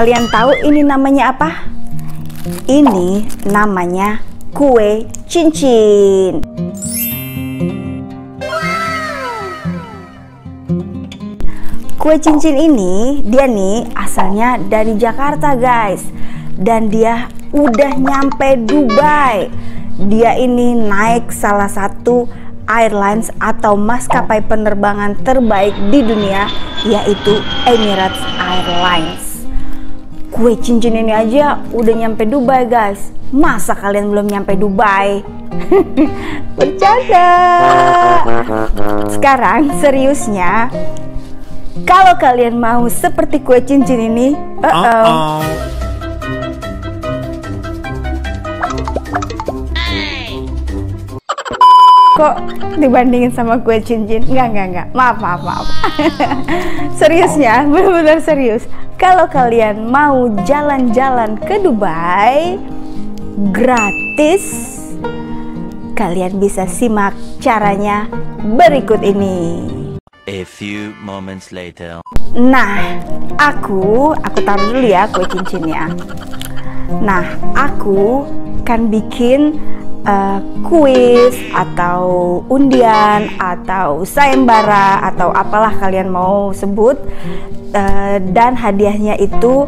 Kalian tahu ini namanya apa? Ini namanya kue cincin. Kue cincin ini dia nih asalnya dari Jakarta guys, dan dia udah nyampe Dubai. Dia ini naik salah satu airlines atau maskapai penerbangan terbaik di dunia, yaitu Emirates Airlines. Kue cincin ini aja udah nyampe Dubai guys. Masa kalian belum nyampe Dubai? Bercanda. Sekarang seriusnya, kalau kalian mau seperti kue cincin ini, kok dibandingin sama kue cincin? Enggak, maaf. Seriusnya, benar-benar serius. Kalau kalian mau jalan-jalan ke Dubai gratis, kalian bisa simak caranya berikut ini. A few moments later. Nah, aku taruh dulu ya kue cincinnya. Nah, aku kan bikin kuis atau undian atau sayembara atau apalah kalian mau sebut, dan hadiahnya itu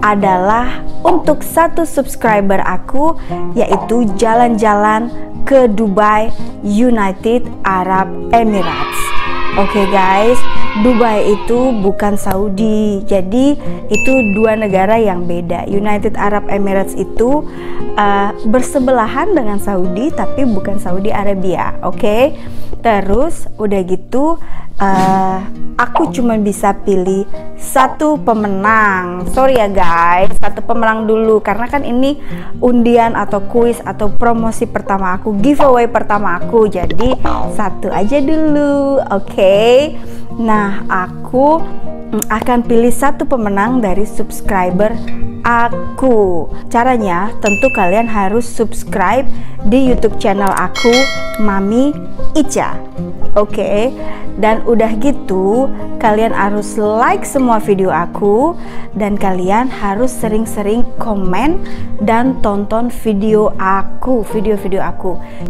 adalah untuk satu subscriber aku, yaitu jalan-jalan ke Dubai, United Arab Emirates. Oke guys, Dubai itu bukan Saudi, jadi itu dua negara yang beda. United Arab Emirates itu bersebelahan dengan Saudi, tapi bukan Saudi Arabia. Oke. Terus udah gitu, aku cuma bisa pilih satu pemenang. Sorry ya guys, satu pemenang dulu, karena kan ini undian atau kuis atau promosi pertama aku, giveaway pertama aku, jadi satu aja dulu. Oke. Nah, aku akan pilih satu pemenang dari subscriber aku. Caranya tentu kalian harus subscribe di YouTube channel aku, Mami Ica. Oke. Dan udah gitu, kalian harus like semua video aku, dan kalian harus sering-sering komen dan tonton video aku.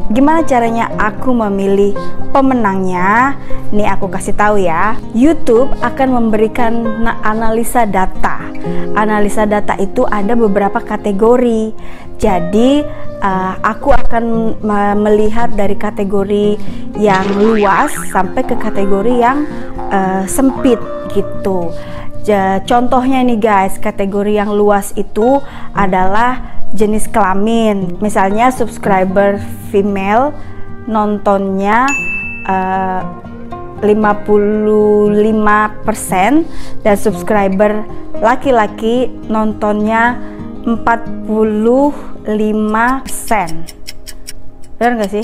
Gimana caranya aku memilih pemenangnya? Nih aku kasih tahu ya. YouTube akan memberikan analisa data. Analisa data itu ada beberapa kategori. Jadi aku akan melihat dari kategori yang luas sampai ke kategori yang sempit gitu. Contohnya nih guys, kategori yang luas itu adalah jenis kelamin. Misalnya subscriber female nontonnya 55% dan subscriber laki-laki nontonnya 45%. Benar nggak sih?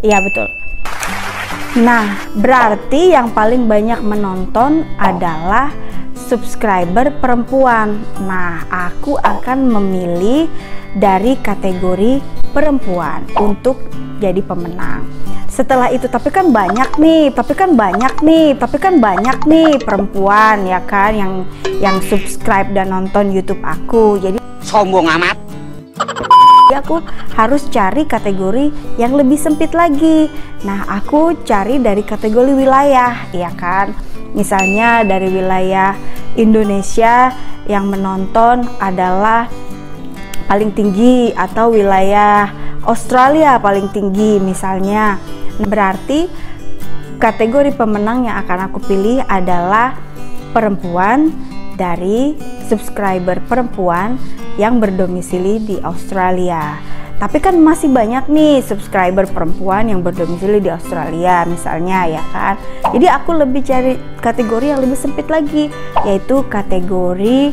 Iya betul. Nah, berarti yang paling banyak menonton adalah subscriber perempuan. Nah, aku akan memilih dari kategori perempuan untuk jadi pemenang. Setelah itu, tapi kan banyak nih perempuan ya kan yang subscribe dan nonton YouTube aku. Jadi sombong amat. Aku harus cari kategori yang lebih sempit lagi. Nah, aku cari dari kategori wilayah, ya kan? Misalnya dari wilayah Indonesia yang menonton adalah paling tinggi, atau wilayah Australia paling tinggi misalnya. Nah, berarti kategori pemenang yang akan aku pilih adalah perempuan dari subscriber perempuan yang berdomisili di Australia. Tapi kan masih banyak nih subscriber perempuan yang berdomisili di Australia misalnya, ya kan. Jadi aku lebih cari kategori yang lebih sempit lagi, yaitu kategori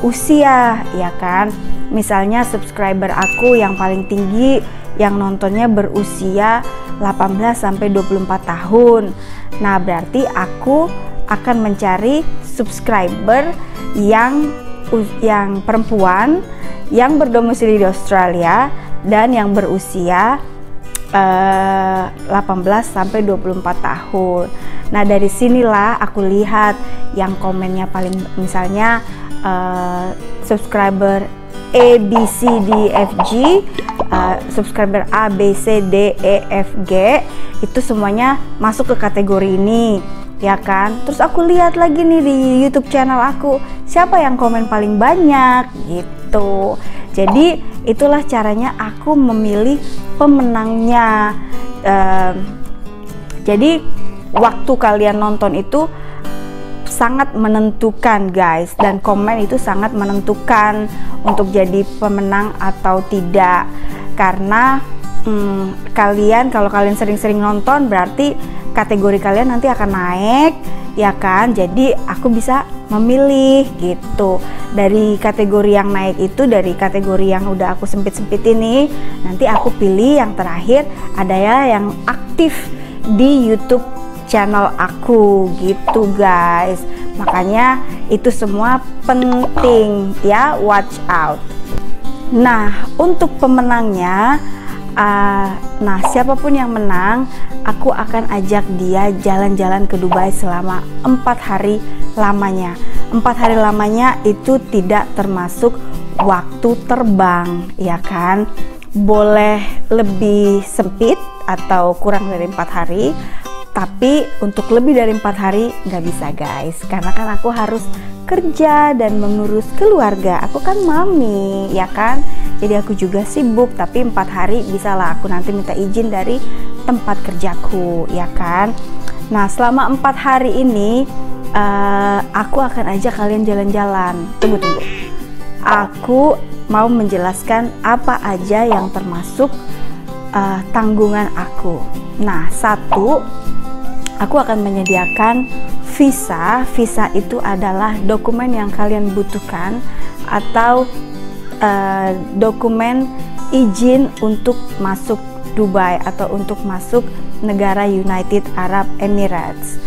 usia, ya kan. Misalnya subscriber aku yang paling tinggi yang nontonnya berusia 18 sampai 24 tahun. Nah, berarti aku akan mencari subscriber yang perempuan yang berdomisili di Australia dan yang berusia 18 sampai 24 tahun. Nah, dari sinilah aku lihat yang komennya paling, misalnya subscriber A, B, C, D, F, G, subscriber A, B, C, D, E, F, G, itu semuanya masuk ke kategori ini, ya kan? Terus aku lihat lagi nih di YouTube channel aku, siapa yang komen paling banyak gitu. Jadi itulah caranya aku memilih pemenangnya. Jadi waktu kalian nonton itu sangat menentukan guys, dan komen itu sangat menentukan untuk jadi pemenang atau tidak. Karena kalian, kalau kalian sering-sering nonton, berarti kategori kalian nanti akan naik, ya kan? Jadi aku bisa memilih gitu. Dari kategori yang naik itu, dari kategori yang udah aku sempit-sempit ini, nanti aku pilih yang terakhir ada ya yang aktif di YouTube channel aku gitu guys. Makanya itu semua penting ya, watch out. Nah, untuk pemenangnya, nah siapapun yang menang, aku akan ajak dia jalan-jalan ke Dubai selama 4 hari lamanya. 4 hari lamanya itu tidak termasuk waktu terbang, ya kan? Boleh lebih sempit atau kurang dari 4 hari, tapi untuk lebih dari 4 hari nggak bisa guys, karena kan aku harus kerja dan mengurus keluarga. Aku kan mami, ya kan? Jadi aku juga sibuk, tapi 4 hari bisalah aku nanti minta izin dari tempat kerjaku, ya kan? Nah, selama 4 hari ini aku akan ajak kalian jalan-jalan. Tunggu. Aku mau menjelaskan apa aja yang termasuk tanggungan aku. Nah, satu, aku akan menyediakan visa. Visa itu adalah dokumen yang kalian butuhkan atau dokumen izin untuk masuk Dubai atau untuk masuk negara United Arab Emirates.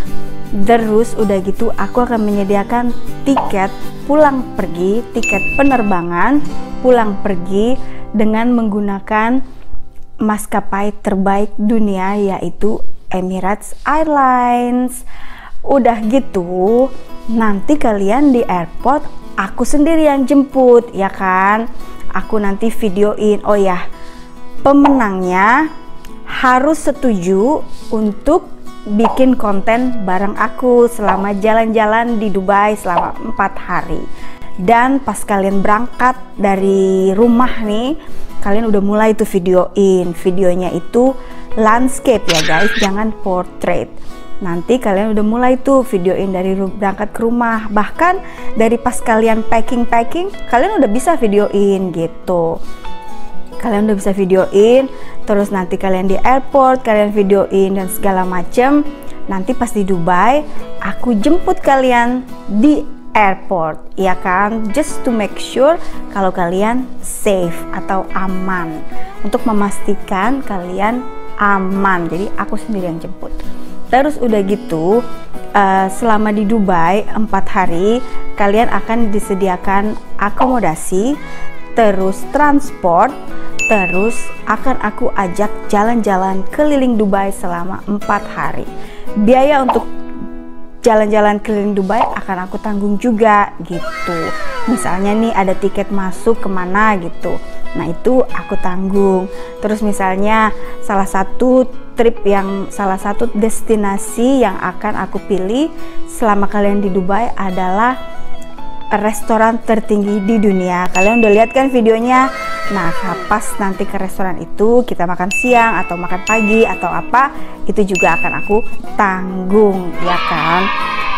Terus udah gitu aku akan menyediakan tiket pulang pergi, tiket penerbangan pulang pergi dengan menggunakan maskapai terbaik dunia, yaitu Emirates Airlines. Udah gitu nanti kalian di airport aku sendiri yang jemput, ya kan? Aku nanti videoin. Oh ya, pemenangnya harus setuju untuk bikin konten bareng aku selama jalan-jalan di Dubai selama 4 hari. Dan pas kalian berangkat dari rumah nih, kalian udah mulai tuh videoin. Videonya itu landscape ya guys, jangan portrait. Nanti kalian udah mulai tuh videoin dari berangkat ke rumah. Bahkan dari pas kalian packing, kalian udah bisa videoin gitu. Kalian udah bisa videoin, terus nanti kalian di airport, kalian videoin dan segala macem. Nanti pas di Dubai, aku jemput kalian di airport, ya kan? Just to make sure kalau kalian safe atau aman. Untuk memastikan kalian aman, jadi aku sendiri yang jemput. Terus udah gitu, selama di Dubai 4 hari, kalian akan disediakan akomodasi, terus transport, terus akan aku ajak jalan-jalan keliling Dubai selama 4 hari. Biaya untuk jalan-jalan keliling Dubai akan aku tanggung juga gitu. Misalnya nih ada tiket masuk kemana gitu, nah itu aku tanggung. Terus misalnya salah satu destinasi yang akan aku pilih selama kalian di Dubai adalah restoran tertinggi di dunia. Kalian udah lihat kan videonya? Nah, pas nanti ke restoran itu kita makan siang atau makan pagi atau apa, itu juga akan aku tanggung, ya kan?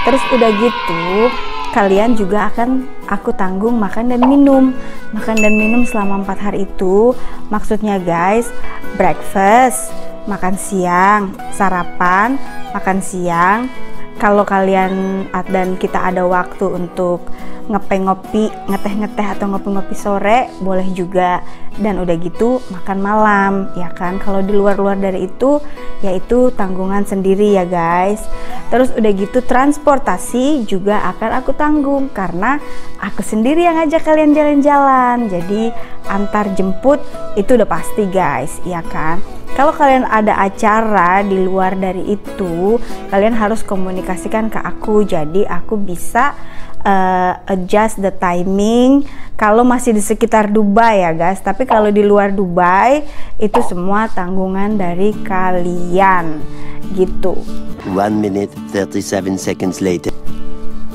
Terus udah gitu, kalian juga akan aku tanggung makan dan minum. Makan dan minum selama 4 hari itu maksudnya guys, breakfast, makan siang, sarapan, makan siang. Kalau kalian dan kita ada waktu untuk ngopi, ngeteh atau ngopi sore, boleh juga. Dan udah gitu makan malam, ya kan? Kalau di luar dari itu, yaitu tanggungan sendiri ya guys. Terus udah gitu transportasi juga akan aku tanggung karena aku sendiri yang ngajak kalian jalan-jalan. Jadi antar jemput itu udah pasti guys, ya kan? Kalau kalian ada acara di luar dari itu, kalian harus komunikasikan ke aku, jadi aku bisa adjust the timing kalau masih di sekitar Dubai ya guys. Tapi kalau di luar Dubai itu semua tanggungan dari kalian gitu. 1 minute 37 seconds later.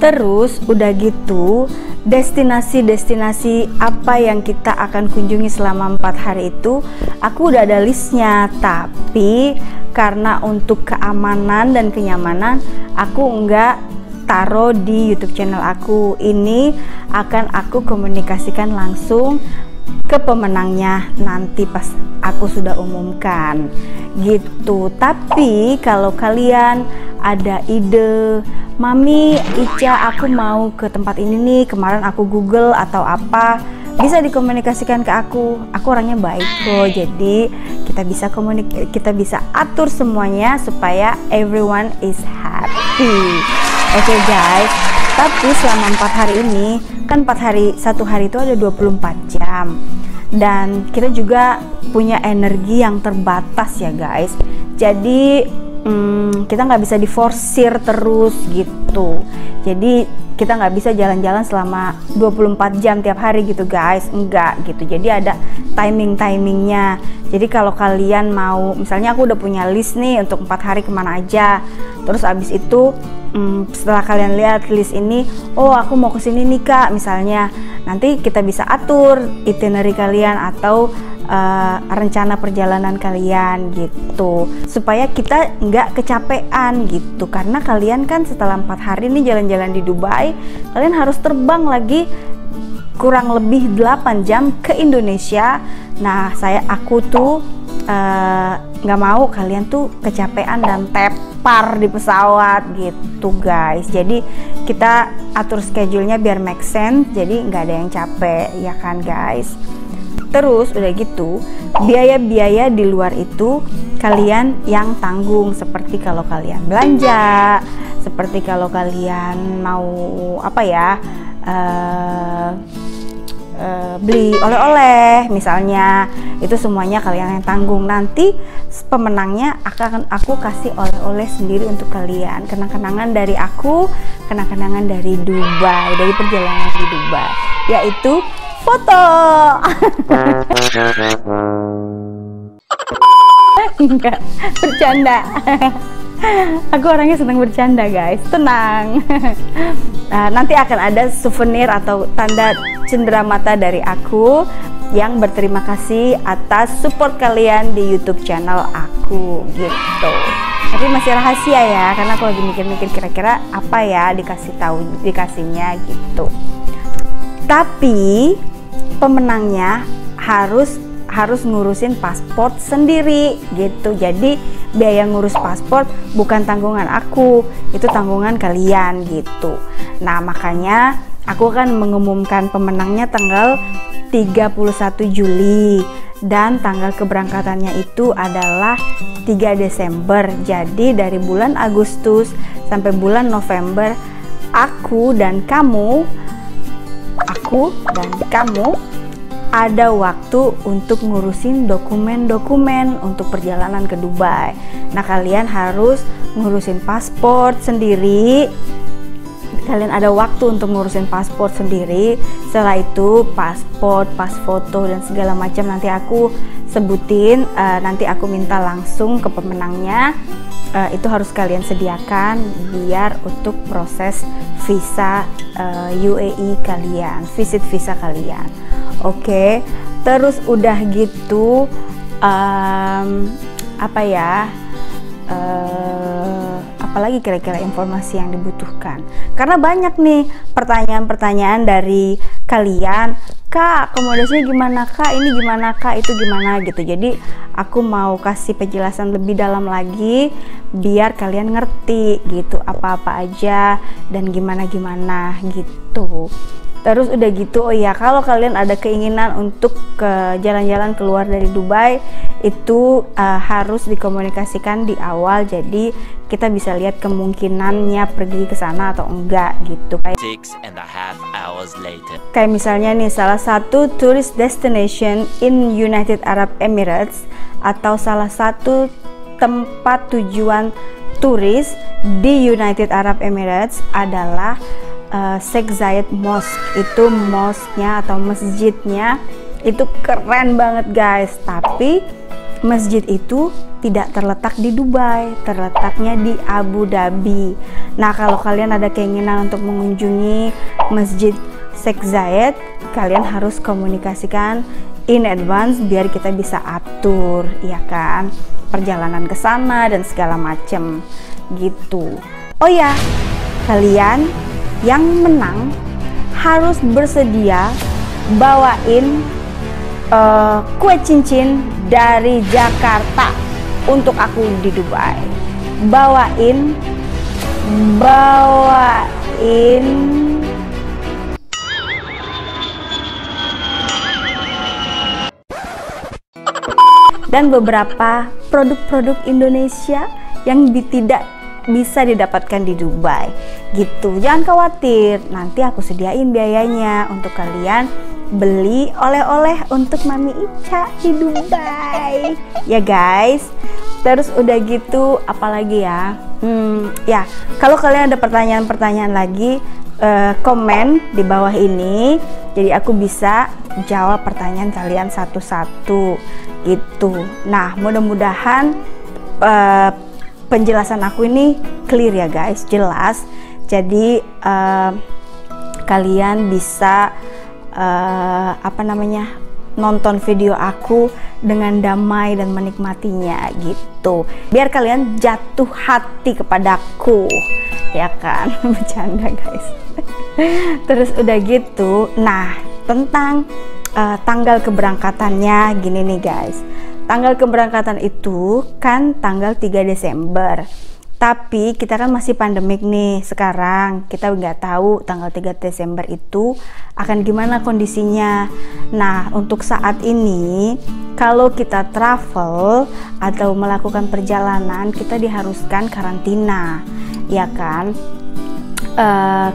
Terus udah gitu, destinasi-destinasi apa yang kita akan kunjungi selama 4 hari itu aku udah ada listnya. Tapi karena untuk keamanan dan kenyamanan, aku enggak taruh di YouTube channel aku. Ini akan aku komunikasikan langsung ke pemenangnya nanti pas aku sudah umumkan gitu. Tapi kalau kalian ada ide, Mami, Ica, aku mau ke tempat ini nih, kemarin aku Google atau apa, bisa dikomunikasikan ke aku. Aku orangnya baik kok, jadi kita bisa atur semuanya supaya everyone is happy. Oke guys, tapi selama 4 hari ini kan 4 hari, satu hari itu ada 24 jam dan kita juga punya energi yang terbatas ya guys. Jadi kita nggak bisa diforsir terus gitu. Jadi kita nggak bisa jalan-jalan selama 24 jam tiap hari gitu guys, enggak gitu. Jadi ada timingnya. Jadi kalau kalian mau, misalnya aku udah punya list nih untuk 4 hari kemana aja, terus abis itu setelah kalian lihat list ini, oh aku mau kesini nih kak misalnya, nanti kita bisa atur itinerary kalian atau rencana perjalanan kalian gitu, supaya kita nggak kecapean gitu. Karena kalian kan setelah 4 hari nih jalan-jalan di Dubai, kalian harus terbang lagi kurang lebih 8 jam ke Indonesia. Nah aku tuh nggak mau kalian tuh kecapean dan tepar di pesawat gitu guys. Jadi kita atur schedule-nya biar make sense, jadi nggak ada yang capek ya kan guys. Terus udah gitu, biaya-biaya di luar itu kalian yang tanggung, seperti kalau kalian belanja, seperti kalau kalian mau apa ya, beli oleh-oleh misalnya, itu semuanya kalian yang tanggung. Nanti pemenangnya akan aku kasih oleh-oleh sendiri untuk kalian, kenang-kenangan dari aku, kenang-kenangan dari Dubai, dari perjalanan di Dubai, yaitu foto. Enggak, bercanda. Aku orangnya senang bercanda guys, tenang. Nah, nanti akan ada souvenir atau tanda cenderamata dari aku yang berterima kasih atas support kalian di YouTube channel aku gitu. Tapi masih rahasia ya, karena aku lagi mikir-mikir kira-kira apa ya dikasihnya gitu. Tapi pemenangnya harus ngurusin paspor sendiri gitu. Jadi biaya ngurus paspor bukan tanggungan aku, itu tanggungan kalian gitu. Nah makanya aku akan mengumumkan pemenangnya tanggal 31 Juli dan tanggal keberangkatannya itu adalah 3 Desember. Jadi dari bulan Agustus sampai bulan November aku dan kamu ada waktu untuk ngurusin dokumen-dokumen untuk perjalanan ke Dubai. Nah kalian harus ngurusin paspor sendiri. Kalian ada waktu untuk ngurusin paspor sendiri. Setelah itu paspor, pas foto dan segala macam nanti aku sebutin. Nanti aku minta langsung ke pemenangnya. Itu harus kalian sediakan biar untuk proses visa UAE kalian, visit visa kalian. Oke, terus udah gitu apalagi kira-kira informasi yang dibutuhkan, karena banyak nih pertanyaan-pertanyaan dari kalian, Kak akomodasinya gimana Kak, ini gimana Kak, itu gimana gitu. Jadi aku mau kasih penjelasan lebih dalam lagi biar kalian ngerti gitu apa-apa aja dan gimana-gimana gitu. Terus udah gitu, oh iya, kalau kalian ada keinginan untuk ke jalan-jalan keluar dari Dubai, itu harus dikomunikasikan di awal, jadi kita bisa lihat kemungkinannya pergi ke sana atau enggak gitu. 6.5 hours later. Kayak misalnya nih, salah satu tourist destination in United Arab Emirates atau salah satu tempat tujuan turis di United Arab Emirates adalah Sheikh Zayed Mosque. Itu mosque-nya atau masjidnya itu keren banget guys, tapi masjid itu tidak terletak di Dubai, terletaknya di Abu Dhabi. Nah, kalau kalian ada keinginan untuk mengunjungi Masjid Sheikh Zayed, kalian harus komunikasikan in advance biar kita bisa atur, ya kan, perjalanan ke sana dan segala macem gitu. Oh ya, kalian yang menang harus bersedia bawain kue cincin dari Jakarta untuk aku di Dubai. Bawain dan beberapa produk-produk Indonesia yang tidak bisa didapatkan di Dubai gitu. Jangan khawatir, nanti aku sediain biayanya untuk kalian beli oleh-oleh untuk Mami Ica di Dubai ya guys. Terus udah gitu apalagi ya, ya kalau kalian ada pertanyaan-pertanyaan lagi, komen di bawah ini, jadi aku bisa jawab pertanyaan kalian satu-satu gitu. Nah, mudah-mudahan penjelasan aku ini clear ya guys, jelas. Jadi kalian bisa nonton video aku dengan damai dan menikmatinya gitu, biar kalian jatuh hati kepadaku, ya kan. Bercanda guys. Terus udah gitu, nah tentang tanggal keberangkatannya gini nih guys. Tanggal keberangkatan itu kan tanggal 3 Desember. Tapi kita kan masih pandemik nih sekarang, kita nggak tahu tanggal 3 Desember itu akan gimana kondisinya. Nah, untuk saat ini kalau kita travel atau melakukan perjalanan, kita diharuskan karantina, ya kan.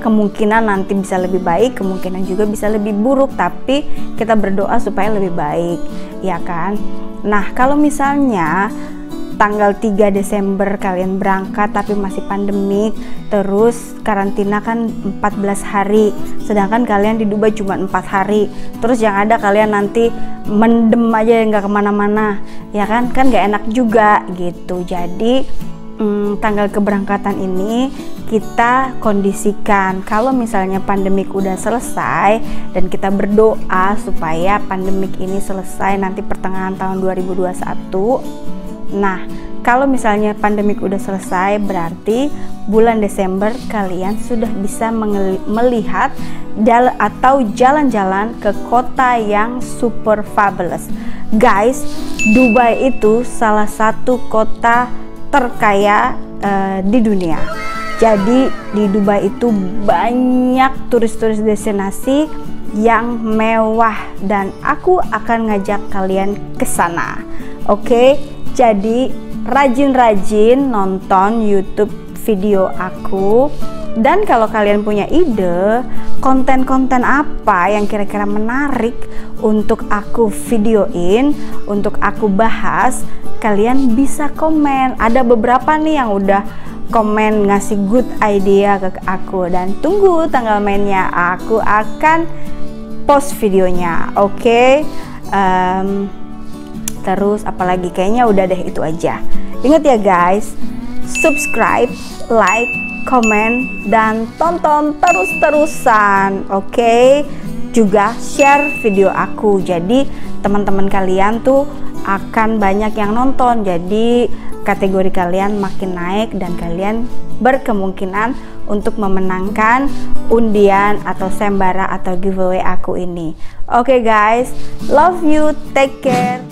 Kemungkinan nanti bisa lebih baik, kemungkinan juga bisa lebih buruk, tapi kita berdoa supaya lebih baik, ya kan. Nah, kalau misalnya tanggal 3 Desember kalian berangkat tapi masih pandemik, terus karantina kan 14 hari, sedangkan kalian di Dubai cuma 4 hari, terus yang ada kalian nanti mendem aja nggak kemana-mana, ya kan nggak enak juga gitu. Jadi tanggal keberangkatan ini kita kondisikan kalau misalnya pandemik udah selesai, dan kita berdoa supaya pandemik ini selesai nanti pertengahan tahun 2021. Nah, kalau misalnya pandemik udah selesai, berarti bulan Desember kalian sudah bisa melihat atau jalan-jalan ke kota yang super fabulous. Guys, Dubai itu salah satu kota terkaya di dunia. Jadi di Dubai itu banyak turis-turis destinasi yang mewah, dan aku akan ngajak kalian ke sana. Oke? Jadi rajin-rajin nonton YouTube video aku, dan kalau kalian punya ide konten-konten apa yang kira-kira menarik untuk aku videoin, untuk aku bahas, kalian bisa komen. Ada beberapa nih yang udah komen ngasih good idea ke aku, dan tunggu tanggal mainnya, aku akan post videonya. Oke? Terus apalagi, kayaknya udah deh itu aja. Ingat ya guys, subscribe, like, komen, dan tonton terus-terusan. Oke? Juga share video aku, jadi teman-teman kalian tuh akan banyak yang nonton, jadi kategori kalian makin naik dan kalian berkemungkinan untuk memenangkan undian atau sembara atau giveaway aku ini. Oke guys, love you, take care.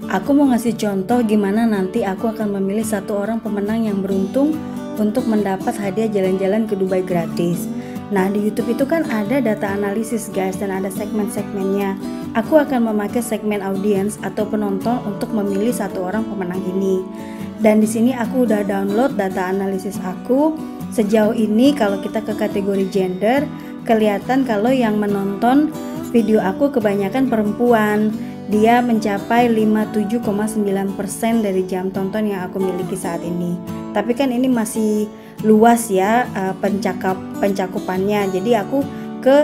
Aku mau ngasih contoh gimana nanti aku akan memilih satu orang pemenang yang beruntung untuk mendapat hadiah jalan-jalan ke Dubai gratis. Nah, di YouTube itu kan ada data analisis guys, dan ada segmen-segmennya. Aku akan memakai segmen audience atau penonton untuk memilih satu orang pemenang ini. Dan di sini aku udah download data analisis aku. Sejauh ini kalau kita ke kategori gender, kelihatan kalau yang menonton video aku kebanyakan perempuan. dia mencapai 57,9% dari jam tonton yang aku miliki saat ini. Tapi kan ini masih luas ya pencakupannya. Jadi aku ke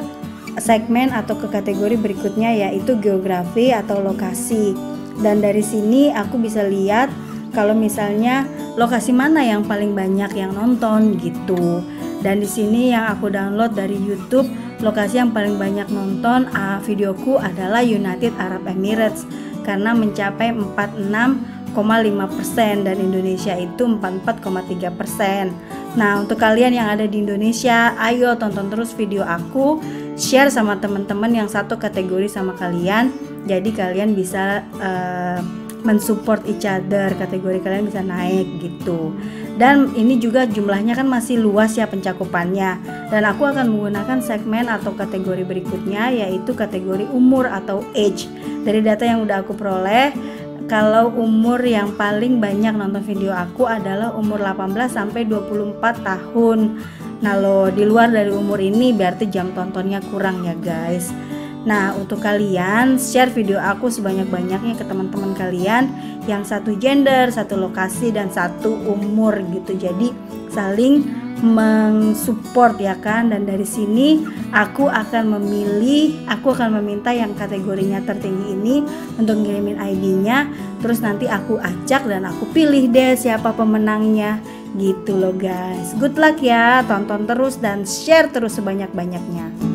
segmen atau ke kategori berikutnya, yaitu geografi atau lokasi. Dan dari sini aku bisa lihat kalau misalnya lokasi mana yang paling banyak yang nonton gitu. Dan di sini yang aku download dari YouTube, lokasi yang paling banyak nonton videoku adalah United Arab Emirates karena mencapai 46,5% dan Indonesia itu 44,3%. Nah, untuk kalian yang ada di Indonesia, ayo tonton terus video aku, share sama teman-teman yang satu kategori sama kalian. Jadi kalian bisa mensupport each other, kategori kalian bisa naik gitu. Dan ini juga jumlahnya kan masih luas ya pencakupannya. Dan aku akan menggunakan segmen atau kategori berikutnya, yaitu kategori umur atau age. Dari data yang udah aku peroleh, kalau umur yang paling banyak nonton video aku adalah umur 18 sampai 24 tahun. Nah, lo di luar dari umur ini berarti jam tontonnya kurang ya guys. Nah, untuk kalian share video aku sebanyak-banyaknya ke teman-teman kalian yang satu gender, satu lokasi, dan satu umur gitu. Jadi saling mensupport ya kan. Dan dari sini aku akan meminta yang kategorinya tertinggi ini untuk ngirimin ID-nya. Terus nanti aku acak dan aku pilih deh siapa pemenangnya gitu loh guys. Good luck ya, tonton terus dan share terus sebanyak-banyaknya.